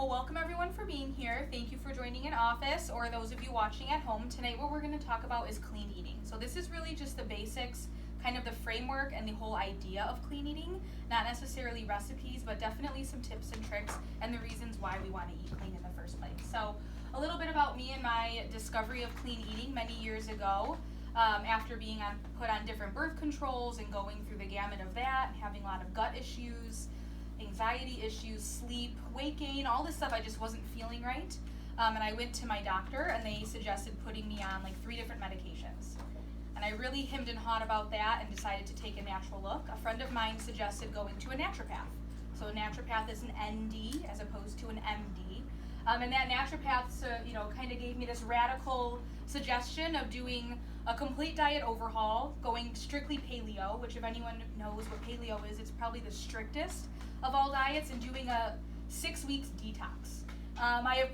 Well, welcome everyone for being here. Thank you for joining in office, or those of you watching at home. Tonight what we're going to talk about is clean eating. So this is really just the basics, kind of the framework and the whole idea of clean eating. Not necessarily recipes, but definitely some tips and tricks and the reasons why we want to eat clean in the first place. So a little bit about me and my discovery of clean eating many years ago. After being put on different birth controls and going through the gamut of that, having a lot of gut issues, anxiety issues, sleep, weight gain, all this stuff I just wasn't feeling right. And I went to my doctor and they suggested putting me on like 3 different medications. And I really hemmed and hawed about that and decided to take a natural look. A friend of mine suggested going to a naturopath. So a naturopath is an ND as opposed to an MD. And that naturopath kind of gave me this radical suggestion of doing a complete diet overhaul, going strictly paleo, which if anyone knows what paleo is, it's probably the strictest of all diets, and doing a 6 weeks detox. My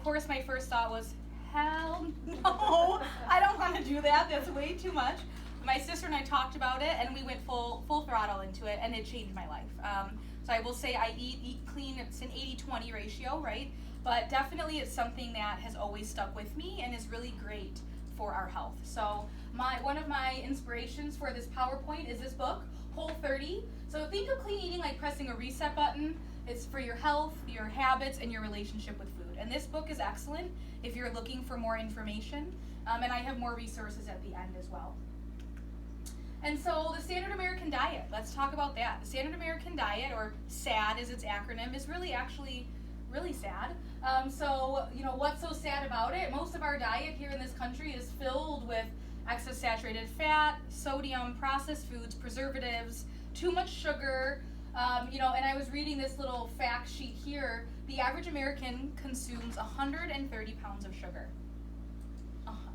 first thought was, hell no, I don't want to do that. That's way too much. My sister and I talked about it, and we went full throttle into it, and it changed my life. So I will say I eat clean. It's an 80-20 ratio, right? But definitely it's something that has always stuck with me and is really great for our health. So one of my inspirations for this PowerPoint is this book, Whole30. So think of clean eating like pressing a reset button. It's for your health, your habits, and your relationship with food. And this book is excellent if you're looking for more information. And I have more resources at the end as well. And so the Standard American Diet, let's talk about that. The Standard American Diet, or SAD is its acronym, is really sad. What's so sad about it? Most of our diet here in this country is filled with excess saturated fat, sodium, processed foods, preservatives, too much sugar. And I was reading this little fact sheet here. The average American consumes 130 pounds of sugar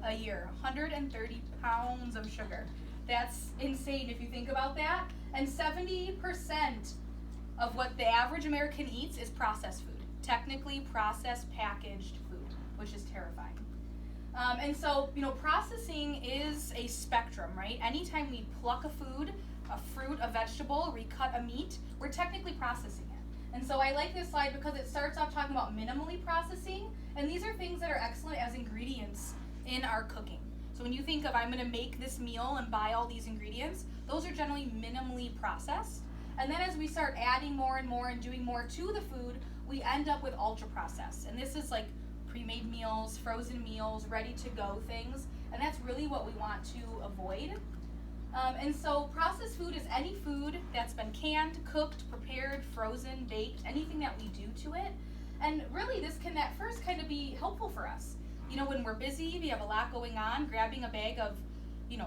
a year. 130 pounds of sugar. That's insane if you think about that. And 70% of what the average American eats is processed food. Technically processed packaged food, which is terrifying. Processing is a spectrum, right? Anytime we pluck a food, a fruit, a vegetable, we cut a meat, we're technically processing it. And so I like this slide because it starts off talking about minimally processing, and these are things that are excellent as ingredients in our cooking. So when you think of, I'm going to make this meal and buy all these ingredients, those are generally minimally processed. And then as we start adding more and more and doing more to the food, we end up with ultra processed. And this is like pre-made meals, frozen meals, ready to go things. And that's really what we want to avoid. And so processed food is any food that's been canned, cooked, prepared, frozen, baked, anything that we do to it. And really this can at first kind of be helpful for us. When we're busy, we have a lot going on, grabbing a bag of,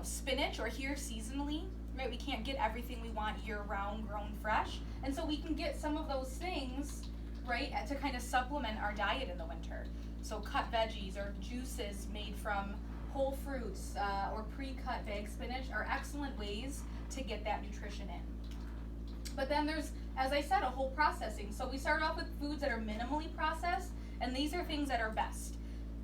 spinach, or here seasonally, right? We can't get everything we want year round, grown fresh. And so we can get some of those things, right, to kind of supplement our diet in the winter. So cut veggies or juices made from whole fruits or pre-cut bagged spinach are excellent ways to get that nutrition in. But then there's, as I said, a whole processing. So we start off with foods that are minimally processed, and these are things that are best.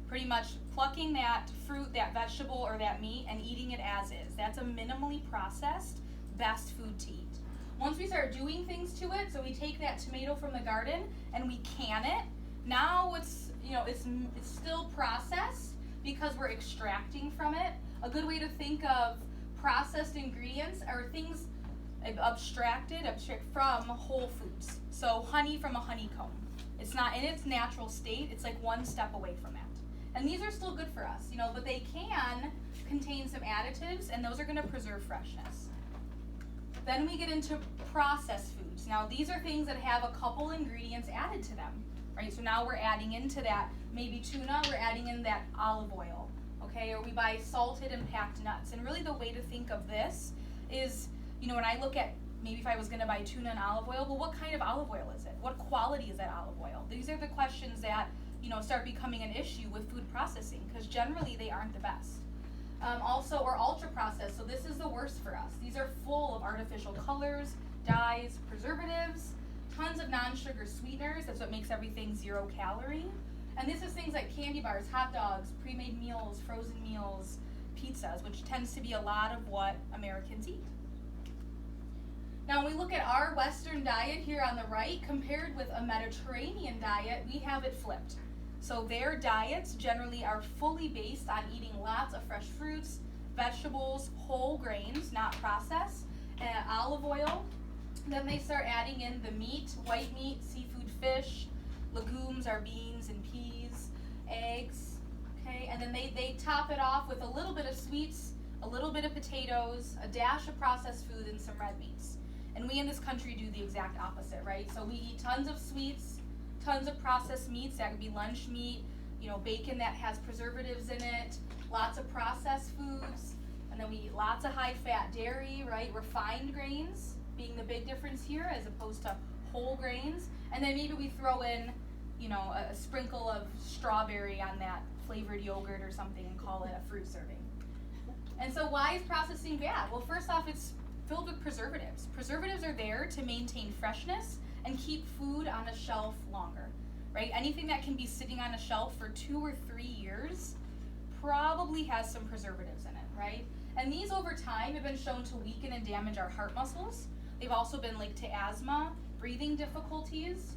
Pretty much plucking that fruit, that vegetable, or that meat and eating it as is. That's a minimally processed, best food to eat. Once we start doing things to it, so we take that tomato from the garden and we can it, now it's still processed because we're extracting from it. A good way to think of processed ingredients are things abstract from whole foods. So honey from a honeycomb. It's not in its natural state, it's like one step away from that. And these are still good for us, but they can contain some additives, and those are going to preserve freshness. Then we get into processed foods. Now these are things that have a couple ingredients added to them, right? So now we're adding into that, maybe tuna, we're adding in that olive oil, okay? Or we buy salted and packed nuts. And really the way to think of this is, when I look at, maybe if I was going to buy tuna and olive oil, well, what kind of olive oil is it? What quality is that olive oil? These are the questions that start becoming an issue with food processing, because generally they aren't the best. Or ultra processed, so this is the worst for us. These are full of artificial colors, dyes, preservatives, tons of non-sugar sweeteners. That's what makes everything 0 calorie. And this is things like candy bars, hot dogs, pre-made meals, frozen meals, pizzas, which tends to be a lot of what Americans eat. Now, when we look at our Western diet here on the right, compared with a Mediterranean diet, we have it flipped. So their diets generally are fully based on eating lots of fresh fruits, vegetables, whole grains, not processed, olive oil. Then they start adding in the meat, white meat, seafood, fish, legumes are beans and peas, eggs, okay? And then they top it off with a little bit of sweets, a little bit of potatoes, a dash of processed food, and some red meats. And we in this country do the exact opposite, right? So we eat tons of sweets, tons of processed meats. That could be lunch meat, bacon that has preservatives in it, lots of processed foods, and then we eat lots of high-fat dairy, right? Refined grains being the big difference here as opposed to whole grains. And then maybe we throw in, a sprinkle of strawberry on that flavored yogurt or something and call it a fruit serving. And so why is processing bad? Well, first off, it's filled with preservatives. Preservatives are there to maintain freshness and keep food on a shelf longer, right? Anything that can be sitting on a shelf for 2 or 3 years probably has some preservatives in it, right? And these over time have been shown to weaken and damage our heart muscles. They've also been linked to asthma, breathing difficulties.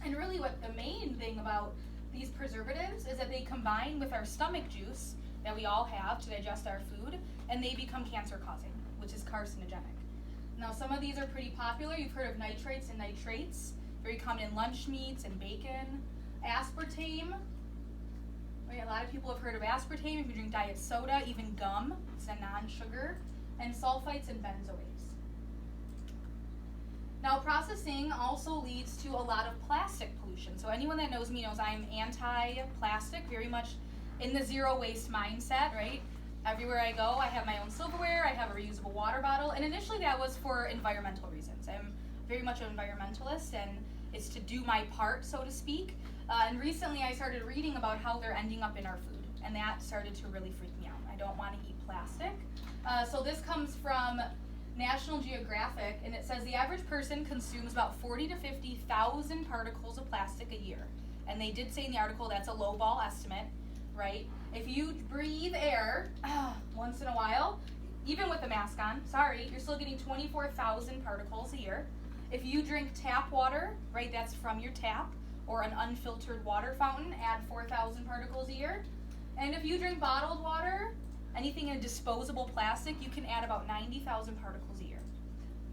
And really what the main thing about these preservatives is that they combine with our stomach juice that we all have to digest our food, and they become cancer causing, which is carcinogenic. Now, some of these are pretty popular. You've heard of nitrates and nitrates, very common in lunch meats and bacon. Aspartame, right? A lot of people have heard of aspartame if you drink diet soda, even gum, it's a non-sugar, and sulfites and benzoates. Now, processing also leads to a lot of plastic pollution. So anyone that knows me knows I'm anti-plastic, very much in the zero waste mindset, right? Everywhere I go, I have my own silverware, I have a reusable water bottle, and initially that was for environmental reasons. I'm very much an environmentalist, and it's to do my part, so to speak. And recently I started reading about how they're ending up in our food, and that started to really freak me out. I don't want to eat plastic. So this comes from National Geographic, and it says the average person consumes about 40 to 50,000 particles of plastic a year. And they did say in the article that's a lowball estimate, right? If you breathe air once in a while, even with a mask on, you're still getting 24,000 particles a year. If you drink tap water, right, that's from your tap, or an unfiltered water fountain, add 4,000 particles a year. And if you drink bottled water, anything in disposable plastic, you can add about 90,000 particles a year,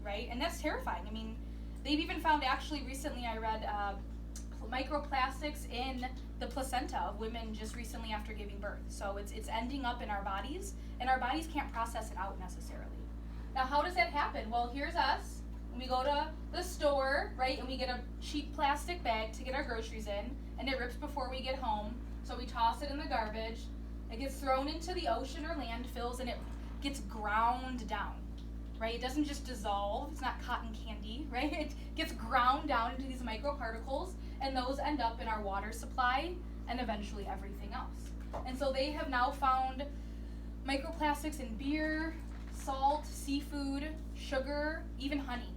right? And that's terrifying. I mean, they've even found, actually recently I read microplastics in the placenta of women just recently after giving birth. So it's ending up in our bodies, and our bodies can't process it out necessarily. Now, how does that happen? Well, here's us. When we go to the store, right, and we get a cheap plastic bag to get our groceries in, and it rips before we get home, so we toss it in the garbage. It gets thrown into the ocean or landfills, and it gets ground down, right? It doesn't just dissolve. It's not cotton candy, right? It gets ground down into these microparticles, and those end up in our water supply and eventually everything else. And so they have now found microplastics in beer, salt, seafood, sugar, even honey,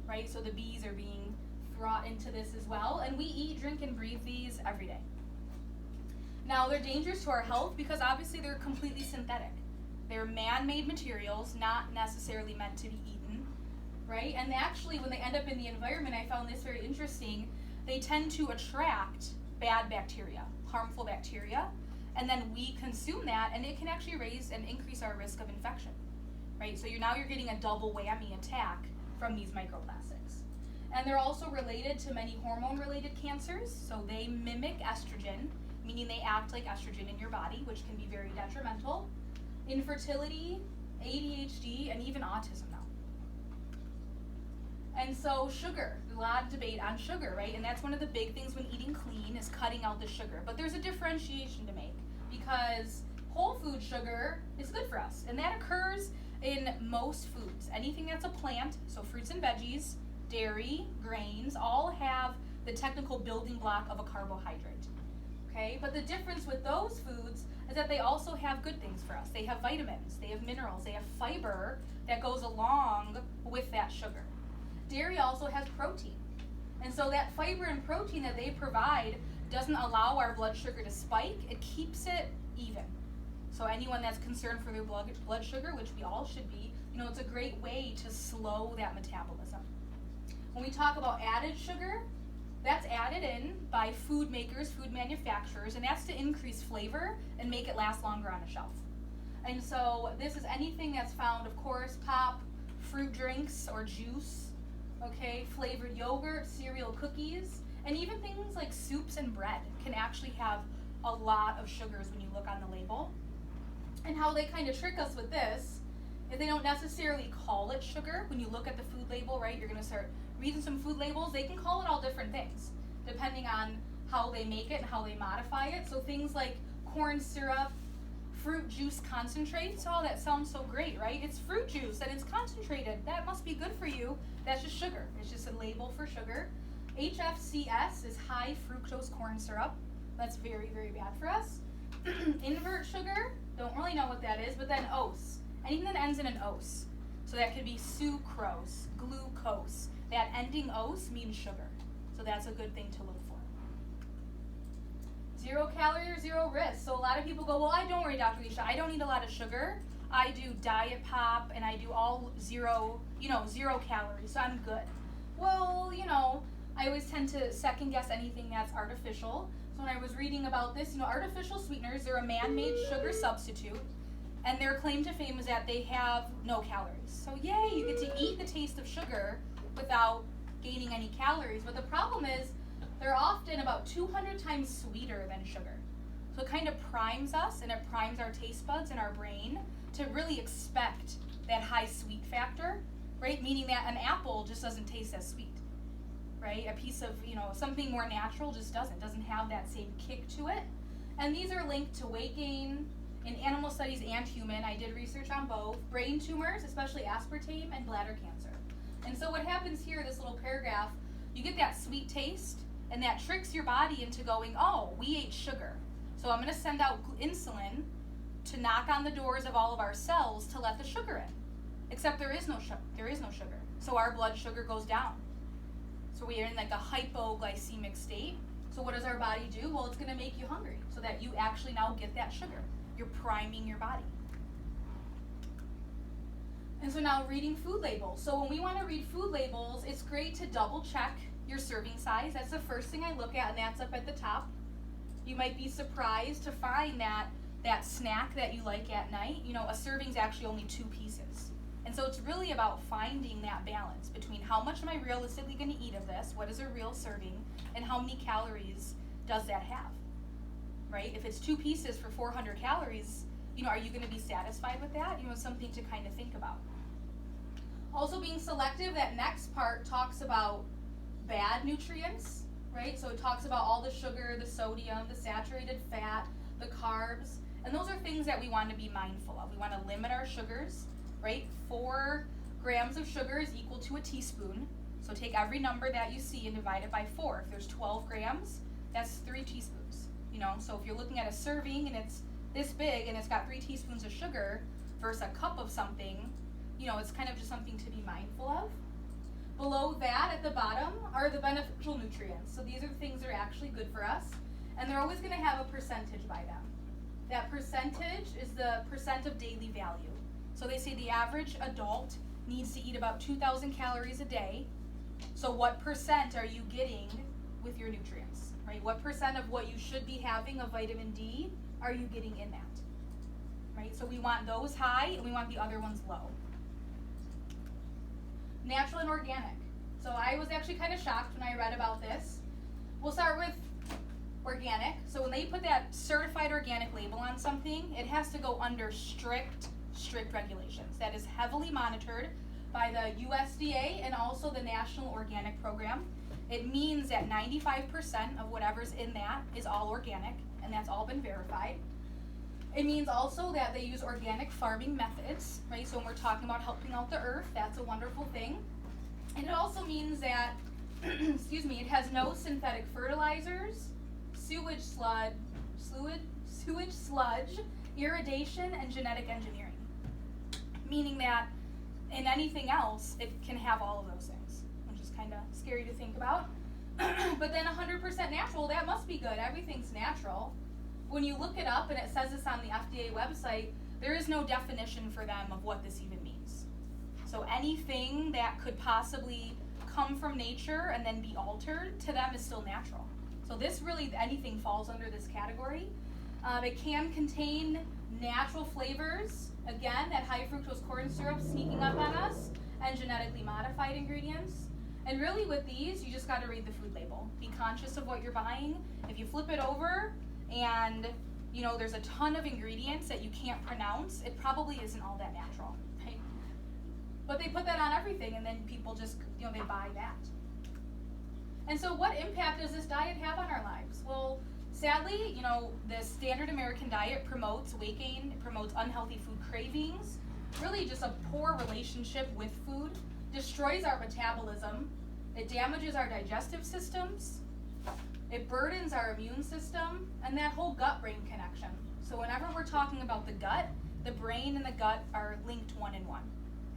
right? So the bees are being brought into this as well, and we eat, drink, and breathe these every day. Now, they're dangerous to our health because obviously they're completely synthetic. They're man-made materials, not necessarily meant to be eaten, right? And actually, when they end up in the environment, I found this very interesting, they tend to attract bad bacteria, harmful bacteria, and then we consume that, and it can actually raise and increase our risk of infection, right? So you're getting a double whammy attack from these microplastics. And they're also related to many hormone-related cancers, so they mimic estrogen, meaning they act like estrogen in your body, which can be very detrimental. Infertility, ADHD, and even autism now. And so sugar, a lot of debate on sugar, right? And that's one of the big things when eating clean is cutting out the sugar. But there's a differentiation to make because whole food sugar is good for us. And that occurs in most foods. Anything that's a plant, so fruits and veggies, dairy, grains, all have the technical building block of a carbohydrate. Okay, but the difference with those foods is that they also have good things for us. They have vitamins, they have minerals, they have fiber that goes along with that sugar. Dairy also has protein. And so that fiber and protein that they provide doesn't allow our blood sugar to spike, it keeps it even. So anyone that's concerned for their blood sugar, which we all should be, It's a great way to slow that metabolism. When we talk about added sugar, that's added in by food makers, food manufacturers, and that's to increase flavor and make it last longer on a shelf. And so this is anything that's found, of course, pop, fruit drinks or juice, okay, flavored yogurt, cereal, cookies, and even things like soups and bread can actually have a lot of sugars when you look on the label. And how they kind of trick us with this is they don't necessarily call it sugar. When you look at the food label, right, you're going to start reading some food labels. They can call it all different things depending on how they make it and how they modify it. So things like corn syrup, fruit juice concentrates, oh, that sounds so great, right? It's fruit juice and it's concentrated. That must be good for you. That's just sugar. It's just a label for sugar. HFCS is high fructose corn syrup. That's very, very bad for us. Invert sugar, don't really know what that is, but then ose. Anything that ends in an ose. So that could be sucrose, glucose. That ending ose means sugar. So that's a good thing to look for. 0 calorie or 0 risk. So a lot of people go, well, don't worry, Dr. Alicia, I don't eat a lot of sugar. I do diet pop and I do all 0 calories, so I'm good. Well, I always tend to second guess anything that's artificial. So when I was reading about this, artificial sweeteners, they're a man-made sugar substitute, and their claim to fame is that they have no calories. So yay, you get to eat the taste of sugar without gaining any calories. But the problem is they're often about 200 times sweeter than sugar. So it kind of primes us, and it primes our taste buds and our brain to really expect that high sweet factor, right? Meaning that an apple just doesn't taste as sweet, right? A piece of, something more natural just doesn't have that same kick to it. And these are linked to weight gain in animal studies and human. I did research on both. Brain tumors, especially aspartame, and bladder cancer. And so what happens here, this little paragraph, you get that sweet taste, and that tricks your body into going, oh, we ate sugar. So I'm going to send out insulin to knock on the doors of all of our cells to let the sugar in. Except there is no sugar. So our blood sugar goes down. So we are in like a hypoglycemic state. So what does our body do? Well, it's going to make you hungry so that you actually now get that sugar. You're priming your body. And so now reading food labels. So when we want to read food labels, it's great to double check your serving size. That's the first thing I look at, and that's up at the top. You might be surprised to find that snack that you like at night, a serving's actually only 2 pieces. And so it's really about finding that balance between how much am I realistically going to eat of this, what is a real serving, and how many calories does that have, right? If it's 2 pieces for 400 calories, are you going to be satisfied with that? Something to kind of think about. Also being selective, that next part talks about bad nutrients, right? So it talks about all the sugar, the sodium, the saturated fat, the carbs, and those are things that we want to be mindful of. We want to limit our sugars, right? 4 grams of sugar is equal to a teaspoon. So take every number that you see and divide it by 4. If there's 12 grams, that's 3 teaspoons, So if you're looking at a serving and it's this big and it's got 3 teaspoons of sugar versus a cup of something, it's kind of just something to be mindful of. Below that, at the bottom, are the beneficial nutrients. So these are the things that are actually good for us, and they're always going to have a percentage by them. That percentage is the percent of daily value. So they say the average adult needs to eat about 2,000 calories a day. So what percent are you getting with your nutrients, right? What percent of what you should be having of vitamin D are you getting in that, right? So we want those high, and we want the other ones low. Natural and organic. So I was actually kind of shocked when I read about this. We'll start with organic. So when they put that certified organic label on something, it has to go under strict regulations. That is heavily monitored by the USDA and also the National Organic Program. It means that 95% of whatever's in that is all organic, and that's all been verified. It means also that they use organic farming methods, right? So when we're talking about helping out the earth, that's a wonderful thing. And it also means that, it has no synthetic fertilizers, sewage sludge, irrigation, and genetic engineering. Meaning that in anything else, it can have all of those things, which is kind of scary to think about. But then 100% natural, that must be good. Everything's natural. When you look it up, and it says this on the FDA website, there is no definition for them of what this even means. So anything that could possibly come from nature and then be altered, to them is still natural. So this really, anything falls under this category. It can contain natural flavors, again, that high fructose corn syrup sneaking up on us, and genetically modified ingredients. And really with these, you just got to read the food label. Be conscious of what you're buying. If you flip it over and there's a ton of ingredients that you can't pronounce, it probably isn't all that natural, right? But they put that on everything, and then people just, they buy that. And so what impact does this diet have on our lives? Well, sadly, the standard American diet promotes weight gain, it promotes unhealthy food cravings, really just a poor relationship with food, destroys our metabolism, it damages our digestive systems, it burdens our immune system, and that whole gut-brain connection. So whenever we're talking about the gut, the brain and the gut are linked one in one.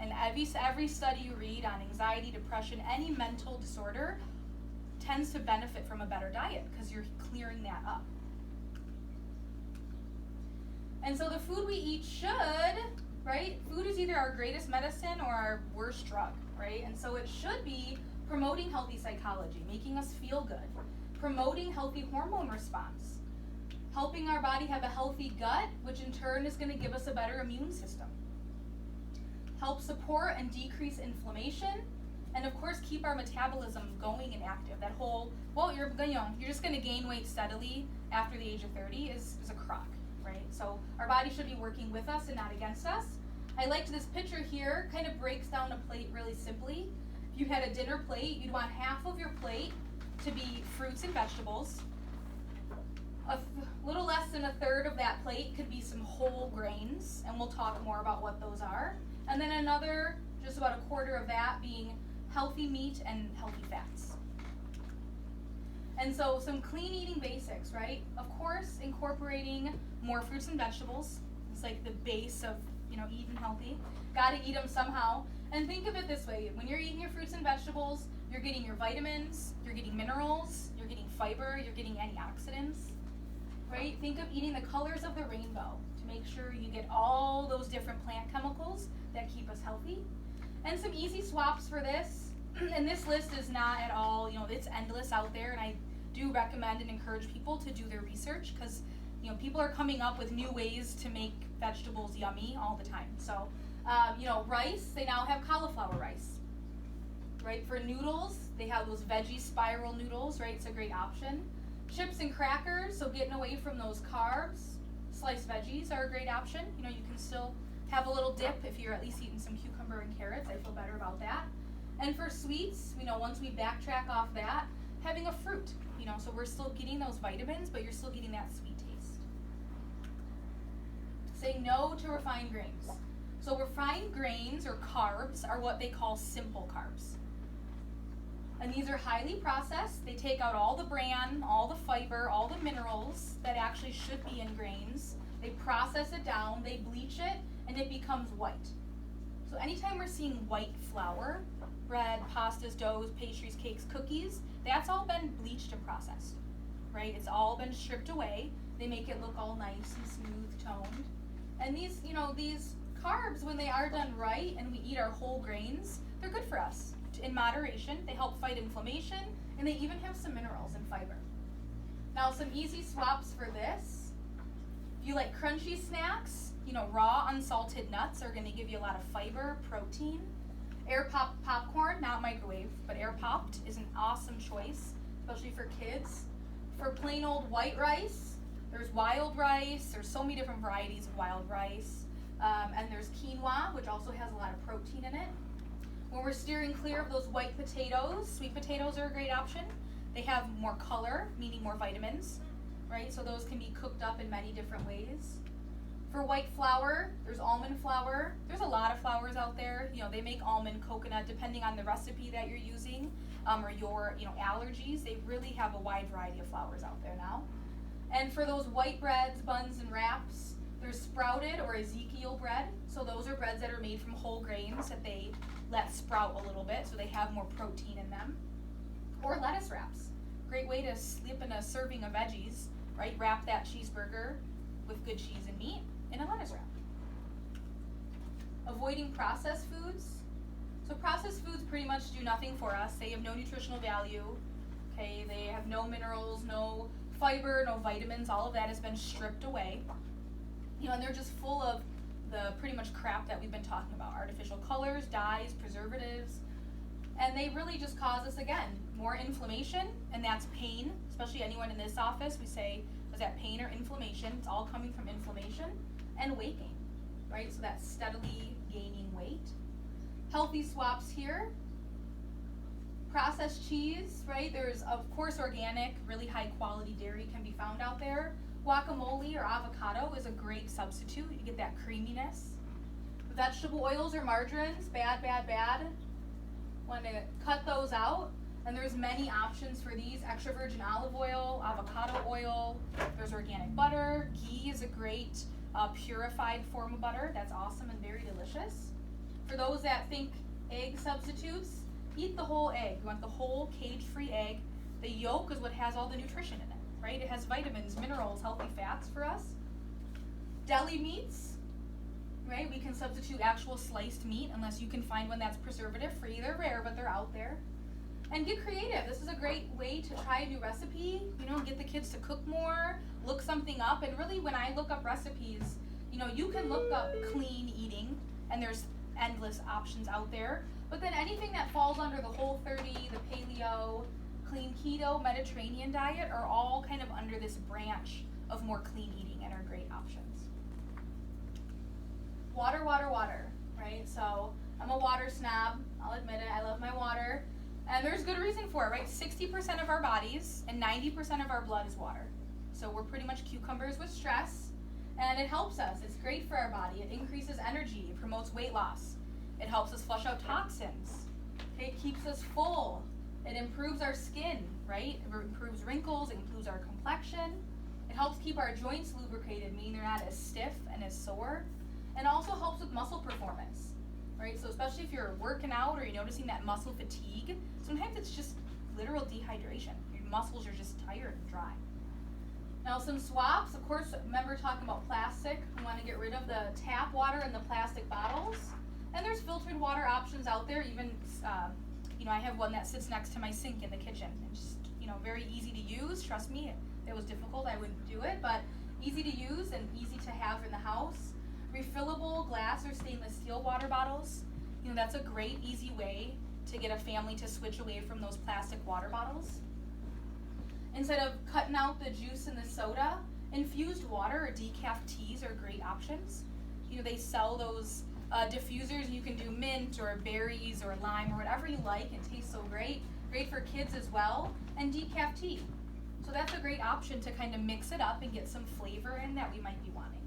And every study you read on anxiety, depression, any mental disorder tends to benefit from a better diet because you're clearing that up. And so the food we eat should, right? Food is either our greatest medicine or our worst drug, right? And so it should be promoting healthy psychology, making us feel good, promoting healthy hormone response, helping our body have a healthy gut, which in turn is going to give us a better immune system, help support and decrease inflammation, and of course keep our metabolism going and active. That whole, you're just going to gain weight steadily after the age of 30 is a crock, right? So our body should be working with us and not against us. I liked this picture here, kind of breaks down a plate really simply. If you had a dinner plate, you'd want half of your plate to be fruits and vegetables. A little less than a third of that plate could be some whole grains, and we'll talk more about what those are. And then another, just about a quarter of that being healthy meat and healthy fats. And so some clean eating basics, right? Of course, incorporating more fruits and vegetables. It's like the base of, eating healthy. Gotta eat them somehow. And think of it this way, when you're eating your fruits and vegetables, you're getting your vitamins, you're getting minerals, you're getting fiber, you're getting antioxidants, right? Think of eating the colors of the rainbow to make sure you get all those different plant chemicals that keep us healthy. And some easy swaps for this, and this list is not at all, it's endless out there, and I do recommend and encourage people to do their research because, people are coming up with new ways to make vegetables yummy all the time. So, rice, they now have cauliflower rice, right? For noodles, they have those veggie spiral noodles, right? It's a great option. Chips and crackers, so getting away from those carbs. Sliced veggies are a great option. You can still have a little dip if you're at least eating some cucumber and carrots. I feel better about that. And for sweets, once we backtrack off that, having a fruit, so we're still getting those vitamins, but you're still getting that sweet taste. Saying no to refined grains. So refined grains or carbs are what they call simple carbs. And these are highly processed. They take out all the bran, all the fiber, all the minerals that actually should be in grains. They process it down, they bleach it, and it becomes white. So anytime we're seeing white flour, bread, pastas, doughs, pastries, cakes, cookies, that's all been bleached and processed, right? It's all been stripped away. They make it look all nice and smooth toned. And these, these carbs, when they are done right and we eat our whole grains, they're good for us. In moderation, they help fight inflammation, and they even have some minerals and fiber. Now, some easy swaps for this. If you like crunchy snacks, raw unsalted nuts are going to give you a lot of fiber, protein. Air popped popcorn, not microwave, but air popped is an awesome choice, especially for kids. For plain old white rice, there's wild rice. There's so many different varieties of wild rice. And there's quinoa, which also has a lot of protein in it. When we're steering clear of those white potatoes, sweet potatoes are a great option. They have more color, meaning more vitamins, right? So those can be cooked up in many different ways. For white flour, there's almond flour. There's a lot of flours out there. They make almond, coconut, depending on the recipe that you're using or your, allergies. They really have a wide variety of flours out there now. And for those white breads, buns, and wraps, there's sprouted or Ezekiel bread. So those are breads that are made from whole grains that they let sprout a little bit so they have more protein in them. Or lettuce wraps. Great way to slip in a serving of veggies, right? Wrap that cheeseburger with good cheese and meat in a lettuce wrap. Avoiding processed foods. So processed foods pretty much do nothing for us. They have no nutritional value. Okay, they have no minerals, no fiber, no vitamins. All of that has been stripped away. And they're just full of the pretty much crap that we've been talking about. Artificial colors, dyes, preservatives. And they really just cause us, again, more inflammation, and that's pain. Especially anyone in this office, we say, is that pain or inflammation? It's all coming from inflammation and weight gain, right? So that's steadily gaining weight. Healthy swaps here. Processed cheese, right? There's, of course, organic, really high quality dairy can be found out there. Guacamole or avocado is a great substitute. You get that creaminess. Vegetable oils or margarines, bad, bad, bad. Want to cut those out. And there's many options for these. Extra virgin olive oil, avocado oil. There's organic butter. Ghee is a great purified form of butter. That's awesome and very delicious. For those that think egg substitutes, eat the whole egg. You want the whole cage-free egg. The yolk is what has all the nutrition in it, right? It has vitamins, minerals, healthy fats for us. Deli meats, right? We can substitute actual sliced meat unless you can find one that's preservative-free. They're rare, but they're out there. And get creative. This is a great way to try a new recipe, get the kids to cook more, look something up. And really, when I look up recipes, you can look up clean eating, and there's endless options out there. But then anything that falls under the Whole30, the paleo, clean keto, Mediterranean diet are all kind of under this branch of more clean eating and are great options. Water, water, water, right? So I'm a water snob. I'll admit it. I love my water. And there's good reason for it, right? 60% of our bodies and 90% of our blood is water. So we're pretty much cucumbers with stress. And it helps us. It's great for our body. It increases energy. It promotes weight loss. It helps us flush out toxins. Okay, it keeps us full. It improves our skin, right? It improves wrinkles. It improves our complexion. It helps keep our joints lubricated, meaning they're not as stiff and as sore. And also helps with muscle performance, right? So especially if you're working out or you're noticing that muscle fatigue, sometimes it's just literal dehydration. Your muscles are just tired and dry. Now some swaps, of course, remember talking about plastic. We want to get rid of the tap water and the plastic bottles. And there's filtered water options out there. Even, I have one that sits next to my sink in the kitchen. And just, very easy to use. Trust me, if it was difficult, I wouldn't do it. But easy to use and easy to have in the house. Refillable glass or stainless steel water bottles. That's a great, easy way to get a family to switch away from those plastic water bottles. Instead of cutting out the juice and the soda, infused water or decaf teas are great options. They sell those diffusers, and you can do mint or berries or lime or whatever you like, and tastes so great. Great for kids as well. And decaf tea. So that's a great option to kind of mix it up and get some flavor in that we might be wanting.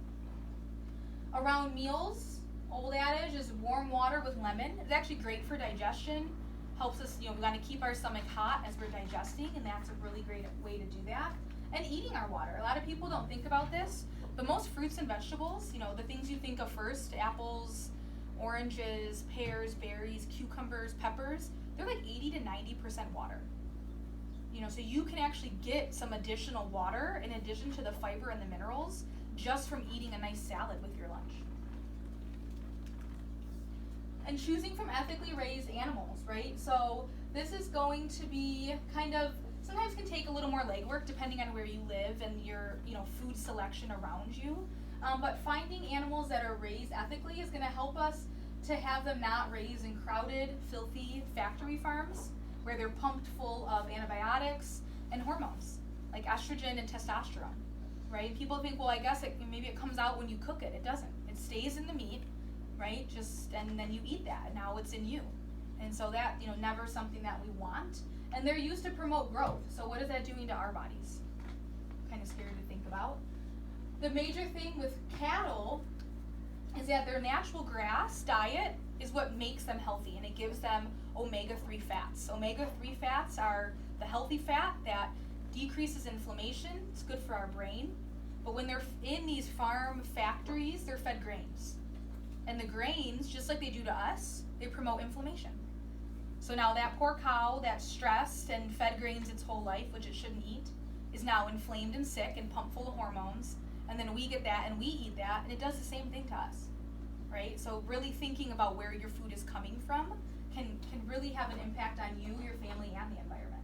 Around meals, old adage is warm water with lemon. It's actually great for digestion. Helps us, we want to keep our stomach hot as we're digesting, and that's a really great way to do that. And eating our water. A lot of people don't think about this, but most fruits and vegetables, the things you think of first, apples, oranges, pears, berries, cucumbers, peppers, they're like 80 to 90% water. So you can actually get some additional water in addition to the fiber and the minerals just from eating a nice salad with your lunch. And choosing from ethically raised animals, right? So this is going to be sometimes can take a little more legwork depending on where you live and your, food selection around you. But finding animals that are raised ethically is going to help us to have them not raised in crowded, filthy factory farms where they're pumped full of antibiotics and hormones like estrogen and testosterone, right? People think, well, I guess maybe it comes out when you cook it. It doesn't. It stays in the meat, right? And then you eat that, and now it's in you. And so that, never something that we want. And they're used to promote growth. So what is that doing to our bodies? Kind of scary to think about. The major thing with cattle is that their natural grass diet is what makes them healthy, and it gives them omega-3 fats. Omega-3 fats are the healthy fat that decreases inflammation. It's good for our brain. But when they're in these farm factories, they're fed grains. And the grains, just like they do to us, they promote inflammation. So now that poor cow that's stressed and fed grains its whole life, which it shouldn't eat, is now inflamed and sick and pumped full of hormones. And then we get that and we eat that, and it does the same thing to us, right? So really thinking about where your food is coming from can really have an impact on you, your family, and the environment.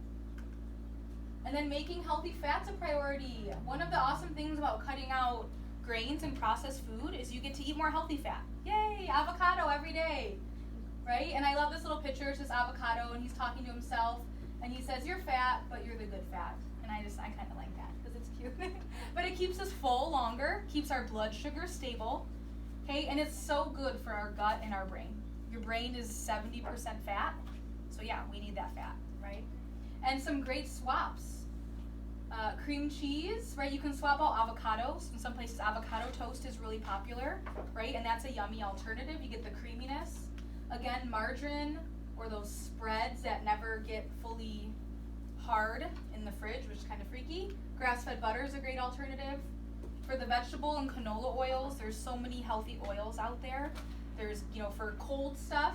And then making healthy fats a priority. One of the awesome things about cutting out grains and processed food is you get to eat more healthy fat. Yay, avocado every day, right? And I love this little picture. It's just avocado, and he's talking to himself, and he says, "You're fat, but you're the good fat." And I kind of like that because it's cute. But it keeps us full longer, keeps our blood sugar stable, okay? And it's so good for our gut and our brain. Your brain is 70% fat, so yeah, we need that fat, right? And some great swaps. Cream cheese, right? You can swap out avocados. In some places, avocado toast is really popular, right? And that's a yummy alternative. You get the creaminess. Again, margarine or those spreads that never get fully hard in the fridge, which is kind of freaky. Grass-fed butter is a great alternative. For the vegetable and canola oils, there's so many healthy oils out there. There's, for cold stuff,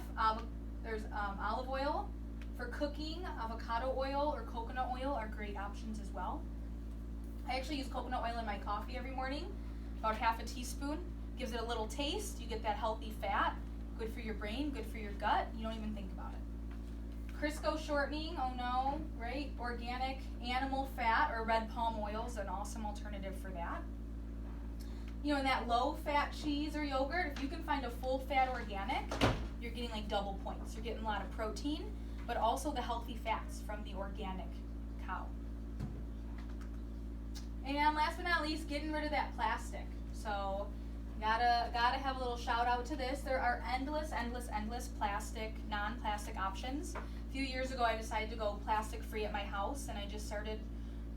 there's olive oil. For cooking, avocado oil or coconut oil are great options as well. I actually use coconut oil in my coffee every morning, about half a teaspoon. Gives it a little taste. You get that healthy fat, good for your brain, good for your gut. You don't even think about it. Crisco shortening, oh no, right? Organic animal fat or red palm oil is an awesome alternative for that. In that low-fat cheese or yogurt, if you can find a full-fat organic, you're getting like double points. You're getting a lot of protein, but also the healthy fats from the organic cow. And last but not least, getting rid of that plastic. So gotta have a little shout out to this. There are endless plastic, non-plastic options. A few years ago, I decided to go plastic free at my house, and I just started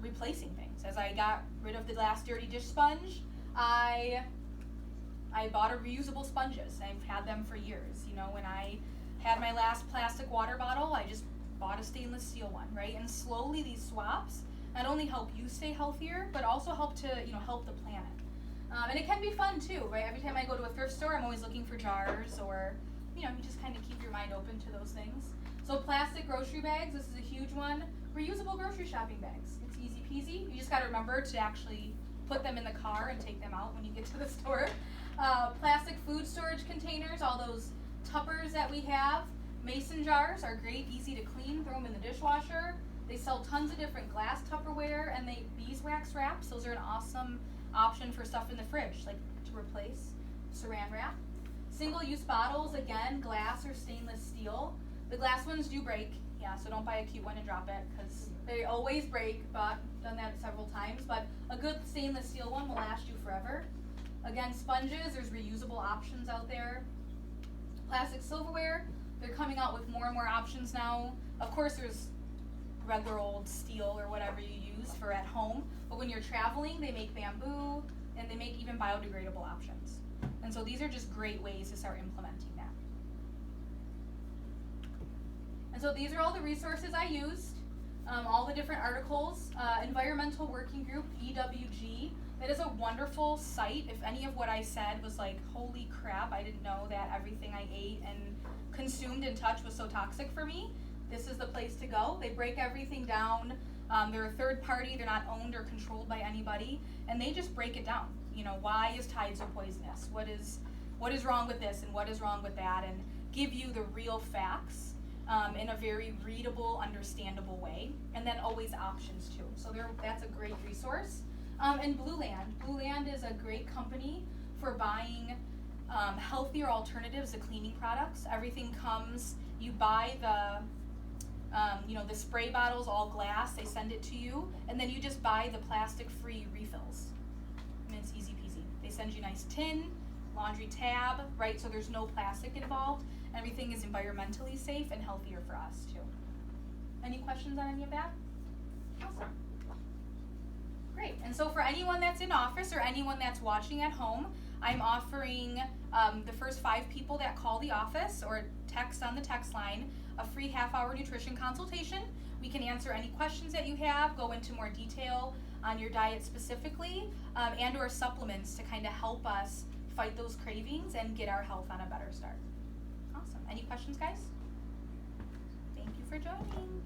replacing things. As I got rid of the glass dirty dish sponge, I bought a reusable sponges. I've had them for years. When I had my last plastic water bottle, I just bought a stainless steel one, right? And slowly these swaps not only help you stay healthier, but also help to, help the planet. And it can be fun too, right? Every time I go to a thrift store, I'm always looking for jars or, you just kind of keep your mind open to those things. So plastic grocery bags, this is a huge one. Reusable grocery shopping bags. It's easy peasy. You just gotta remember to actually put them in the car and take them out when you get to the store. Plastic food storage containers, all those tuppers that we have. Mason jars are great, easy to clean, throw them in the dishwasher. They sell tons of different glass Tupperware and they beeswax wraps. Those are an awesome option for stuff in the fridge, like to replace saran wrap. Single-use bottles, again, glass or stainless steel. The glass ones do break, yeah, so don't buy a cute one and drop it because they always break, but done that several times. But a good stainless steel one will last you forever. Again, sponges, there's reusable options out there. Plastic silverware, they're coming out with more and more options now. Of course, there's regular old steel or whatever you use for at home, but when you're traveling, they make bamboo and they make even biodegradable options. And so these are just great ways to start implementing that. And so these are all the resources I used, all the different articles. Environmental Working Group, EWG, that is a wonderful site. If any of what I said was like, holy crap, I didn't know that everything I ate and consumed and touched was so toxic for me, this is the place to go. They break everything down. They're a third party, they're not owned or controlled by anybody, and they just break it down. Why is Tide so poisonous? What is wrong with this and what is wrong with that, and give you the real facts in a very readable, understandable way, and then always options too. So that's a great resource. And Blue Land is a great company for buying healthier alternatives to cleaning products. Everything comes, you buy the spray bottles, all glass, they send it to you, and then you just buy the plastic-free refills. And it's easy peasy. They send you a nice tin, laundry tab, right, so there's no plastic involved. Everything is environmentally safe and healthier for us, too. Any questions on any of that? Awesome. Great, and so for anyone that's in office or anyone that's watching at home, I'm offering the first 5 people that call the office or text on the text line a free half-hour nutrition consultation. We can answer any questions that you have, go into more detail on your diet specifically, and or supplements to kind of help us fight those cravings and get our health on a better start. Awesome. Any questions, guys? Thank you for joining.